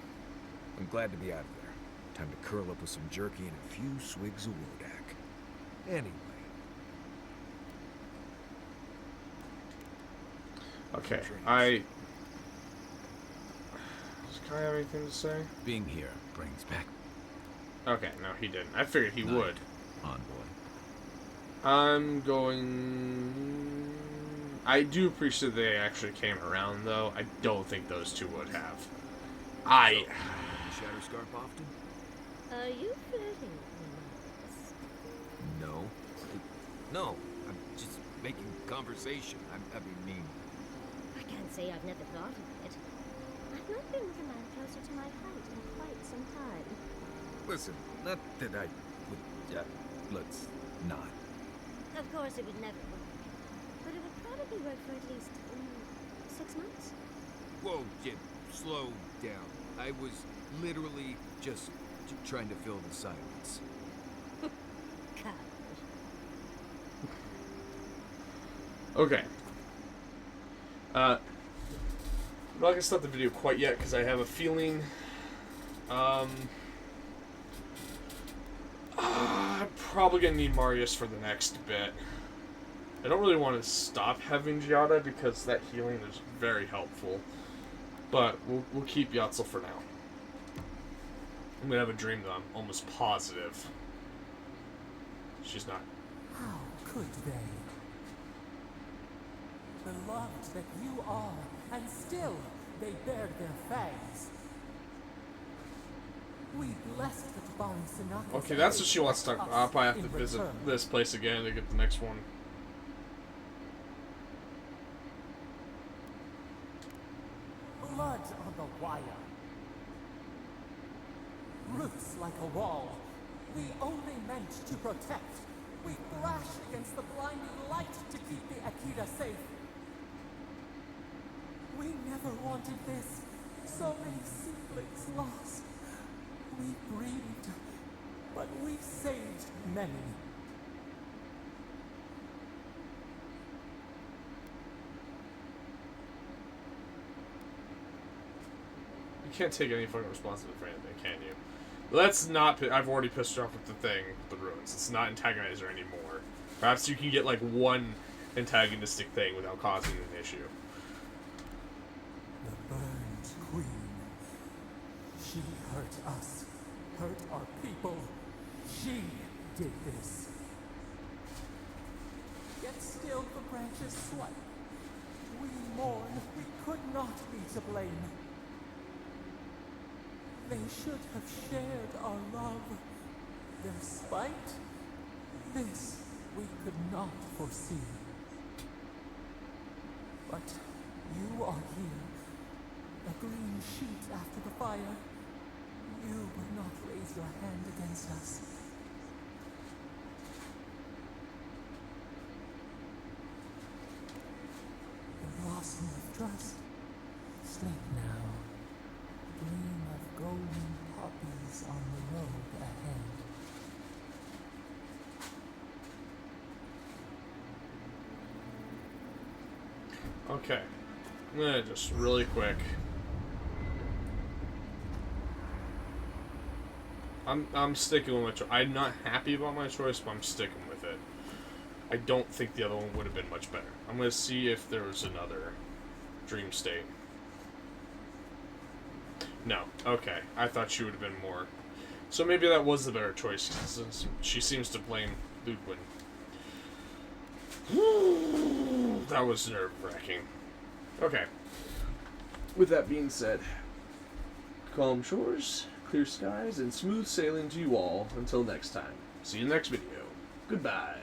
[SPEAKER 11] I'm glad to be out of there. Time to curl up with some jerky and a few swigs of Wodak. Anyway.
[SPEAKER 1] Okay, Does Kai have anything to say?
[SPEAKER 10] Being here brings back...
[SPEAKER 1] Okay, no, he didn't. I figured he would.
[SPEAKER 10] Envoy.
[SPEAKER 1] I'm going... I do appreciate they actually came around, though. I don't think those two would have.
[SPEAKER 11] You Shatterscarp often?
[SPEAKER 3] Are you flirting with me, Marcus?
[SPEAKER 11] No. No, I'm just making conversation. I'm mean.
[SPEAKER 3] I can't say I've never thought of it. I've not been with a man closer to my height in quite some time.
[SPEAKER 11] Listen, not that I would... let's not.
[SPEAKER 3] Of course it would never work. But it would work for at least 6 months?
[SPEAKER 11] Whoa, Jim, slow down. I was literally just trying to fill the silence.
[SPEAKER 3] God.
[SPEAKER 1] Okay. I'm not gonna stop the video quite yet because I have a feeling. I'm probably gonna need Marius for the next bit. I don't really want to stop having Giada because that healing is very helpful. But we'll keep Yatzel for now. I'm gonna have a dream that I'm almost positive she's not.
[SPEAKER 7] How could they? Beloved that you are, and still they bared their fangs. We blessed the Tabari Sinaka.
[SPEAKER 1] Okay, that's what she wants to talk about. I'll probably have to visit this place again to get the next one.
[SPEAKER 7] Blood on the wire. Roots like a wall. We only meant to protect. We thrashed against the blinding light to keep the Akita safe. We never wanted this. So many siblings lost. We grieved, but we saved many.
[SPEAKER 1] You can't take any fucking responsibility for anything, can you? Let's not. I've already pissed her off with the thing, with the ruins. It's not antagonize her anymore. Perhaps you can get like one antagonistic thing without causing an issue.
[SPEAKER 7] The burned queen. She hurt us, hurt our people. She did this. Yet still the branches swept. We mourn. We could not be to blame. They should have shared our love. Their spite? This we could not foresee. But you are here. A green sheet after the fire. You will not raise your hand against us. The blossom of trust. Sleep now. Dream of golden poppies on the road ahead.
[SPEAKER 1] Okay. I'm gonna just really quick. I'm sticking with my choice. I'm not happy about my choice, but I'm sticking with it. I don't think the other one would have been much better. I'm gonna see if there was another dream state. No. Okay. I thought she would have been more. So maybe that was the better choice, since she seems to blame Ludwig. That was nerve-wracking. Okay. With that being said, calm shores, clear skies, and smooth sailing to you all until next time. See you in the next video. Goodbye.